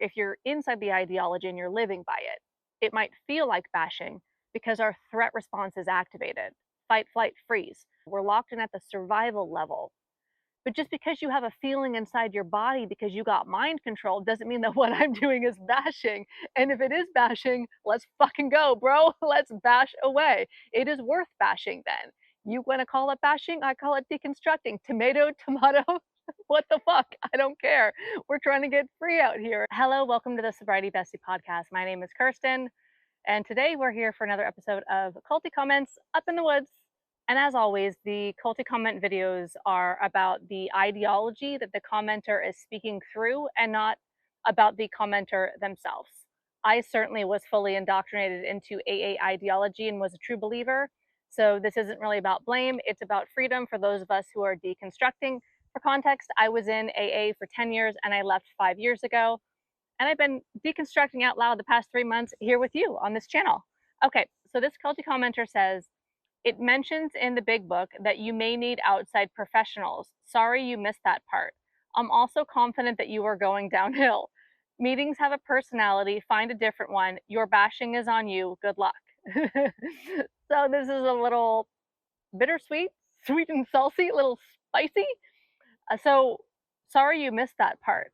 if you're inside the ideology and you're living by it, it might feel like bashing because our threat response is activated. Fight, flight, freeze. We're locked in at the survival level. But just because you have a feeling inside your body because you got mind control doesn't mean that what I'm doing is bashing. And if it is bashing, let's fucking go, bro. Let's bash away. It is worth bashing then. You want to call it bashing? I call it deconstructing. Tomato, tomato. What the fuck? I don't care. We're trying to get free out here. Hello, welcome to the Sobriety Bestie podcast. My name is Kirsten, and today we're here for another episode of Culty Comments Up in the Woods. And as always, the Culty Comment videos are about the ideology that the commenter is speaking through and not about the commenter themselves. I certainly was fully indoctrinated into AA ideology and was a true believer. So this isn't really about blame. It's about freedom for those of us who are deconstructing. For context, I was in AA for 10 years and I left 5 years ago. And I've been deconstructing out loud the past 3 months here with you on this channel. Okay, so this Culty commenter says, it mentions in the big book that you may need outside professionals. Sorry you missed that part. I'm also confident that you are going downhill. Meetings have a personality. Find a different one. Your bashing is on you. Good luck. So this is a little bittersweet, sweet and salty, a little spicy. So sorry you missed that part.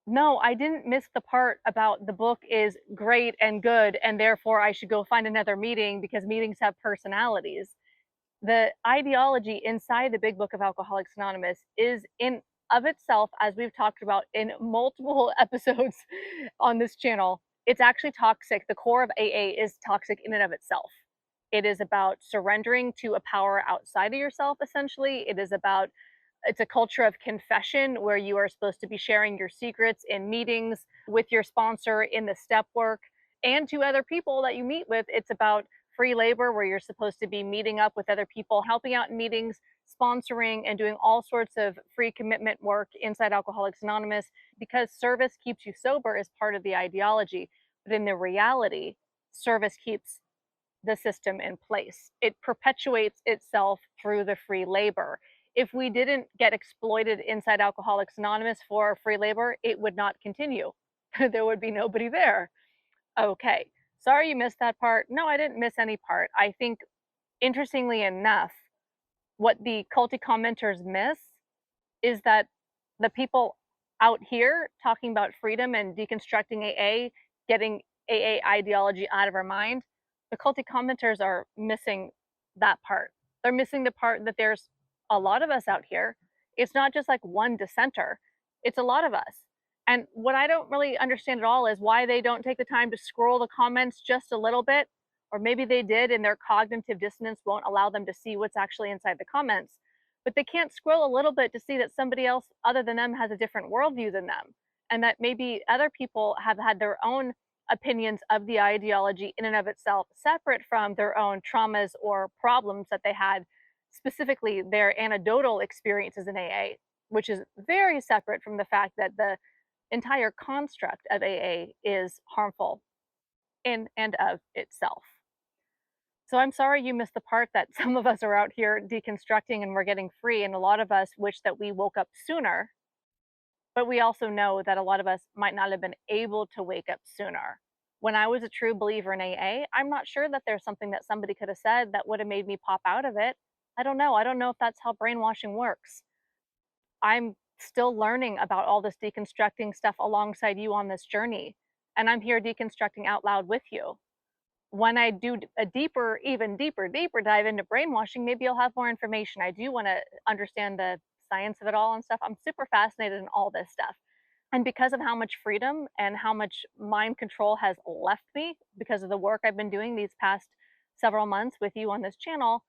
No, I didn't miss the part about the book is great and good, and therefore I should go find another meeting because meetings have personalities. The ideology inside the big book of Alcoholics Anonymous is in of itself, as we've talked about in multiple episodes on this channel, it's actually toxic. The core of AA is toxic in and of itself. It is about surrendering to a power outside of yourself, essentially. It's a culture of confession where you are supposed to be sharing your secrets in meetings with your sponsor in the step work and to other people that you meet with. It's about free labor where you're supposed to be meeting up with other people, helping out in meetings, sponsoring, and doing all sorts of free commitment work inside Alcoholics Anonymous because service keeps you sober as part of the ideology. But in the reality, service keeps the system in place. It perpetuates itself through the free labor. If we didn't get exploited inside Alcoholics Anonymous for free labor, it would not continue. There would be nobody there. Okay, sorry you missed that part. No, I didn't miss any part. I think, interestingly enough, what the culty commenters miss is that the people out here talking about freedom and deconstructing AA, getting AA ideology out of our mind, the culty commenters are missing that part. They're missing the part that there's a lot of us out here. It's not just like one dissenter, it's a lot of us. And what I don't really understand at all is why they don't take the time to scroll the comments just a little bit, or maybe they did and their cognitive dissonance won't allow them to see what's actually inside the comments. But they can't scroll a little bit to see that somebody else other than them has a different worldview than them, and that maybe other people have had their own opinions of the ideology in and of itself, separate from their own traumas or problems that they had, specifically their anecdotal experiences in AA, which is very separate from the fact that the entire construct of AA is harmful in and of itself. So I'm sorry you missed the part that some of us are out here deconstructing and we're getting free, and a lot of us wish that we woke up sooner, but we also know that a lot of us might not have been able to wake up sooner. When I was a true believer in AA, I'm not sure that there's something that somebody could have said that would have made me pop out of it. I don't know. I don't know if that's how brainwashing works. I'm still learning about all this deconstructing stuff alongside you on this journey, and I'm here deconstructing out loud with you. When I do a deeper, even deeper dive into brainwashing, maybe I'll have more information. I do want to understand the science of it all and stuff. I'm super fascinated in all this stuff. And because of how much freedom and how much mind control has left me because of the work I've been doing these past several months with you on this channel,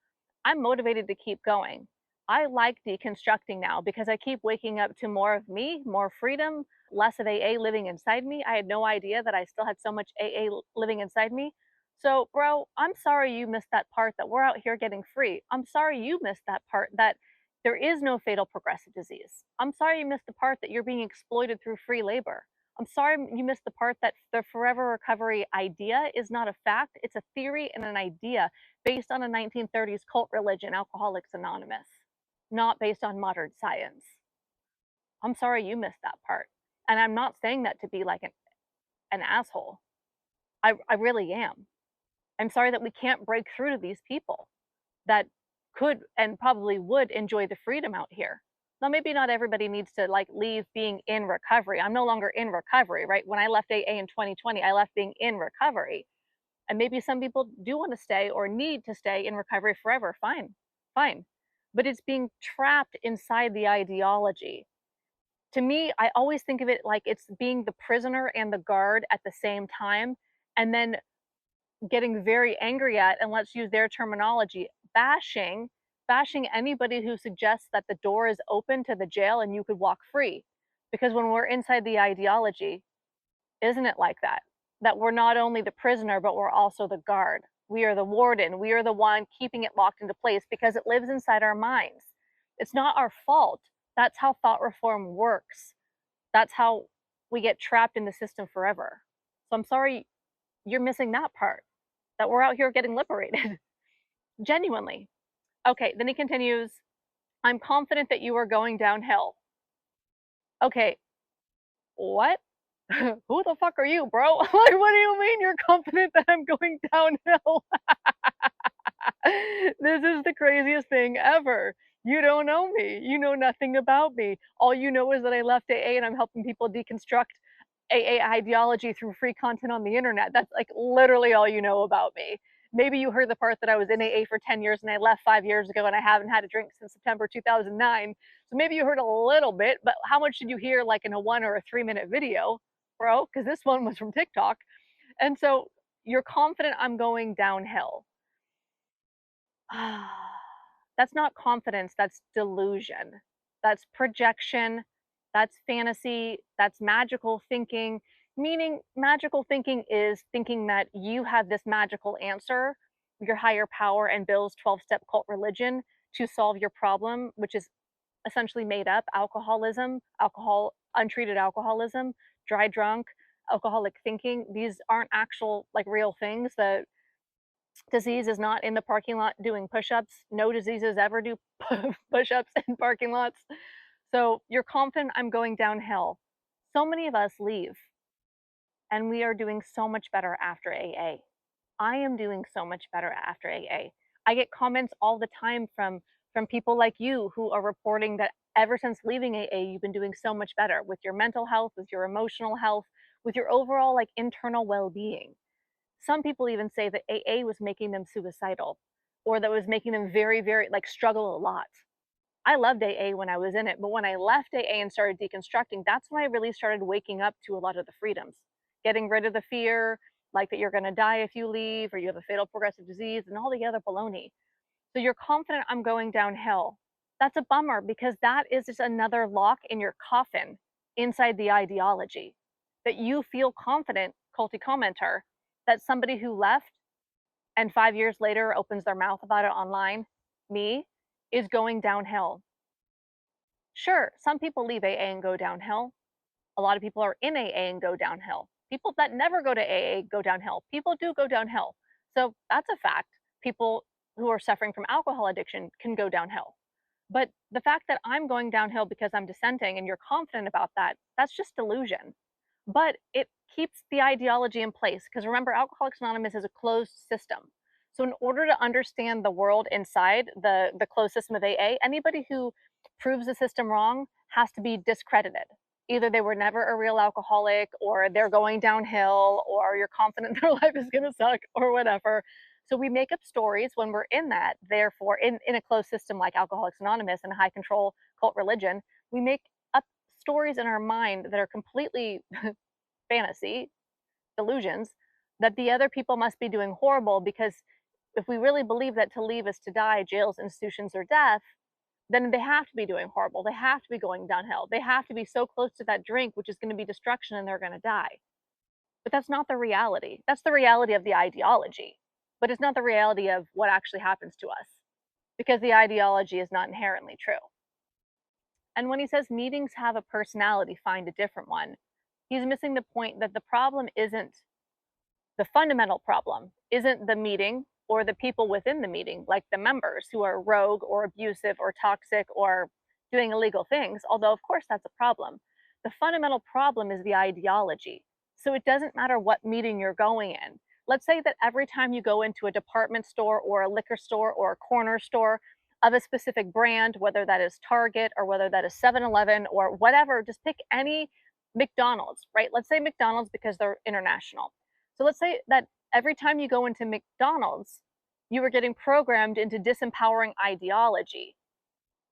I'm motivated to keep going. I like deconstructing now because I keep waking up to more of me, more freedom, less of AA living inside me. I had no idea that I still had so much AA living inside me. So, bro, I'm sorry you missed that part that we're out here getting free. I'm sorry you missed that part that there is no fatal progressive disease. I'm sorry you missed the part that you're being exploited through free labor. I'm sorry you missed the part that the forever recovery idea is not a fact. It's a theory and an idea based on a 1930s cult religion, Alcoholics Anonymous, not based on modern science. I'm sorry you missed that part. And I'm not saying that to be like an asshole. I really am. I'm sorry that we can't break through to these people that could and probably would enjoy the freedom out here. Now, maybe not everybody needs to like leave being in recovery. I'm no longer in recovery, right? When I left AA in 2020, I left being in recovery. And maybe some people do want to stay or need to stay in recovery forever. Fine, fine. But it's being trapped inside the ideology. To me, I always think of it like it's being the prisoner and the guard at the same time, and then getting very angry at, and let's use their terminology, bashing anybody who suggests that the door is open to the jail and you could walk free. Because when we're inside the ideology, isn't it like that? That we're not only the prisoner, but we're also the guard. We are the warden. We are the one keeping it locked into place because it lives inside our minds. It's not our fault. That's how thought reform works. That's how we get trapped in the system forever. So I'm sorry you're missing that part, that we're out here getting liberated. Genuinely. Okay, then he continues, I'm confident that you are going downhill. Okay, what? Who the fuck are you, bro? Like, what do you mean you're confident that I'm going downhill? This is the craziest thing ever. You don't know me. You know nothing about me. All you know is that I left AA and I'm helping people deconstruct AA ideology through free content on the internet. That's like literally all you know about me. Maybe you heard the part that I was in AA for 10 years and I left 5 years ago and I haven't had a drink since September 2009. So maybe you heard a little bit, but how much did you hear like in a 1 or a 3 minute video, bro? Because this one was from TikTok. And so you're confident I'm going downhill. That's not confidence, that's delusion. That's projection, that's fantasy, that's magical thinking. Meaning, magical thinking is thinking that you have this magical answer, your higher power and Bill's 12-step cult religion to solve your problem, which is essentially made up alcoholism, untreated alcoholism, dry drunk, alcoholic thinking. These aren't actual, like, real things. The disease is not in the parking lot doing push-ups. No diseases ever do push-ups in parking lots. So you're confident I'm going downhill. So many of us leave, and we are doing so much better after AA. I am doing so much better after AA. I get comments all the time from people like you who are reporting that ever since leaving AA, you've been doing so much better with your mental health, with your emotional health, with your overall like internal well-being. Some people even say that AA was making them suicidal or that was making them very, very like struggle a lot. I loved AA when I was in it, but when I left AA and started deconstructing, that's when I really started waking up to a lot of the freedoms, getting rid of the fear, like that you're going to die if you leave or you have a fatal progressive disease and all the other baloney. So you're confident I'm going downhill. That's a bummer because that is just another lock in your coffin inside the ideology. That you feel confident, culty commenter, that somebody who left and 5 years later opens their mouth about it online, me, is going downhill. Sure, some people leave AA and go downhill. A lot of people are in AA and go downhill. People that never go to AA go downhill. People do go downhill. So that's a fact. People who are suffering from alcohol addiction can go downhill. But the fact that I'm going downhill because I'm dissenting and you're confident about that, that's just delusion. But it keeps the ideology in place because remember, Alcoholics Anonymous is a closed system. So in order to understand the world inside the closed system of AA, anybody who proves the system wrong has to be discredited. Either they were never a real alcoholic, or they're going downhill, or you're confident their life is going to suck, or whatever. So we make up stories when we're in that. Therefore, in a closed system like Alcoholics Anonymous and a high control cult religion, we make up stories in our mind that are completely fantasy, delusions, that the other people must be doing horrible because if we really believe that to leave is to die, jails, institutions, or death, then they have to be doing horrible. They have to be going downhill. They have to be so close to that drink, which is going to be destruction, and they're going to die. But that's not the reality. That's the reality of the ideology, but it's not the reality of what actually happens to us because the ideology is not inherently true. And when he says meetings have a personality, find a different one, he's missing the point that the problem isn't the fundamental problem, isn't the meeting or the people within the meeting, like the members who are rogue or abusive or toxic or doing illegal things, although, of course, that's a problem. The fundamental problem is the ideology. So it doesn't matter what meeting you're going in. Let's say that every time you go into a department store or a liquor store or a corner store of a specific brand, whether that is Target or whether that is 7-Eleven or whatever, just pick any McDonald's, right? Let's say McDonald's because they're international. So let's say that every time you go into McDonald's, you were getting programmed into disempowering ideology,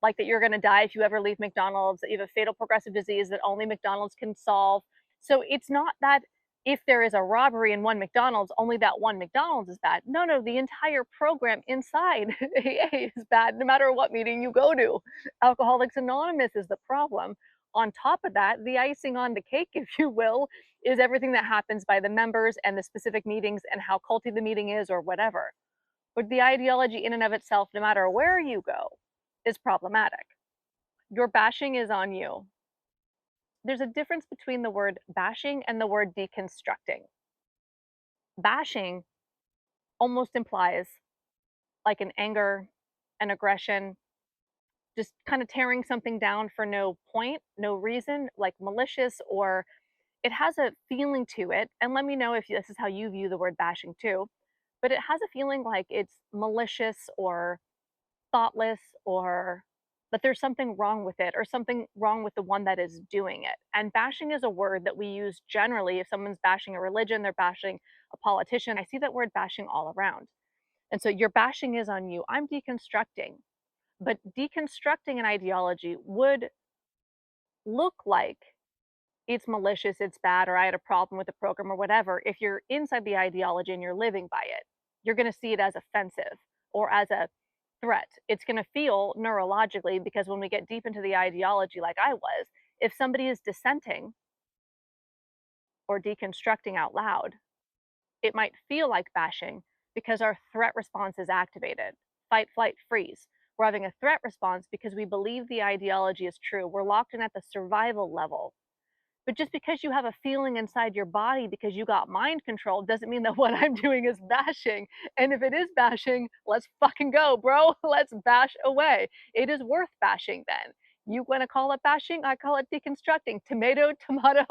like that you're going to die if you ever leave McDonald's, that you have a fatal progressive disease that only McDonald's can solve. So it's not that if there is a robbery in one McDonald's, only that one McDonald's is bad. No, no, the entire program inside AA is bad, no matter what meeting you go to. Alcoholics Anonymous is the problem. On top of that, the icing on the cake, if you will, is everything that happens by the members and the specific meetings and how culty the meeting is or whatever. But the ideology in and of itself, no matter where you go, is problematic. Your bashing is on you. There's a difference between the word bashing and the word deconstructing. Bashing almost implies like an anger, an aggression, just kind of tearing something down for no point, no reason, like malicious, or it has a feeling to it. And let me know if this is how you view the word bashing too. But it has a feeling like it's malicious or thoughtless, or that there's something wrong with it or something wrong with the one that is doing it. And bashing is a word that we use generally. If someone's bashing a religion, they're bashing a politician. I see that word bashing all around. And so your bashing is on you. I'm deconstructing. But deconstructing an ideology would look like it's malicious, it's bad, or I had a problem with the program or whatever. If you're inside the ideology and you're living by it, you're going to see it as offensive or as a threat. It's going to feel neurologically, because when we get deep into the ideology, like I was, if somebody is dissenting or deconstructing out loud, it might feel like bashing because our threat response is activated. Fight, flight, freeze. We're having a threat response because we believe the ideology is true. We're locked in at the survival level. But just because you have a feeling inside your body because you got mind controlled doesn't mean that what I'm doing is bashing. And if it is bashing, let's fucking go, bro. Let's bash away. It is worth bashing then. You want to call it bashing? I call it deconstructing. Tomato, tomato.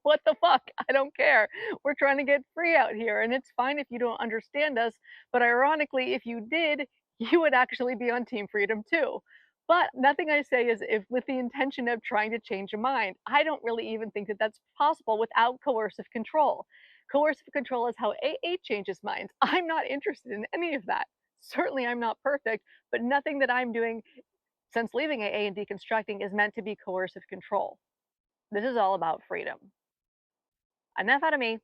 What the fuck? I don't care. We're trying to get free out here. And it's fine if you don't understand us. But ironically, if you did, you would actually be on Team Freedom too. But nothing I say is if with the intention of trying to change a mind. I don't really even think that that's possible without coercive control. Coercive control is how AA changes minds. I'm not interested in any of that. Certainly, I'm not perfect, but nothing that I'm doing since leaving AA and deconstructing is meant to be coercive control. This is all about freedom. Enough out of me.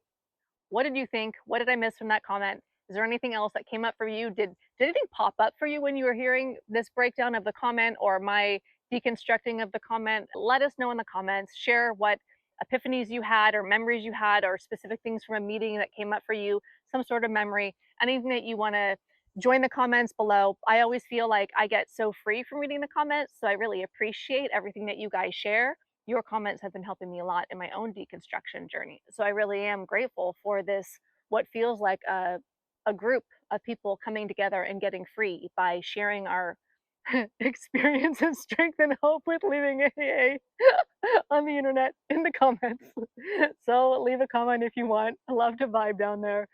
What did you think? What did I miss from that comment? Is there anything else that came up for you? Did anything pop up for you when you were hearing this breakdown of the comment or my deconstructing of the comment? Let us know in the comments. Share what epiphanies you had or memories you had or specific things from a meeting that came up for you, some sort of memory, anything that you want to join the comments below. I always feel like I get so free from reading the comments, so I really appreciate everything that you guys share. Your comments have been helping me a lot in my own deconstruction journey. So I really am grateful for this, what feels like a group of people coming together and getting free by sharing our experience and strength and hope with leaving AA on the internet in the comments. So leave a comment if you want. I love to vibe down there.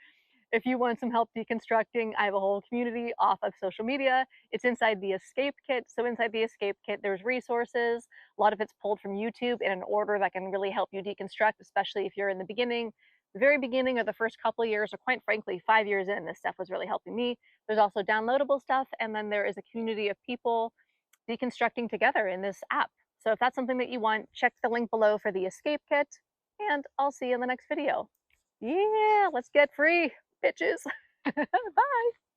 If you want some help deconstructing, I have a whole community off of social media. It's inside the Escape Kit. So inside the Escape Kit, there's resources. A lot of it's pulled from YouTube in an order that can really help you deconstruct, especially if you're in the beginning, the very beginning of the first couple of years, or quite frankly, 5 years in, this stuff was really helping me. There's also downloadable stuff. And then there is a community of people deconstructing together in this app. So if that's something that you want, check the link below for the Escape Kit. And I'll see you in the next video. Yeah, let's get free, bitches. Bye.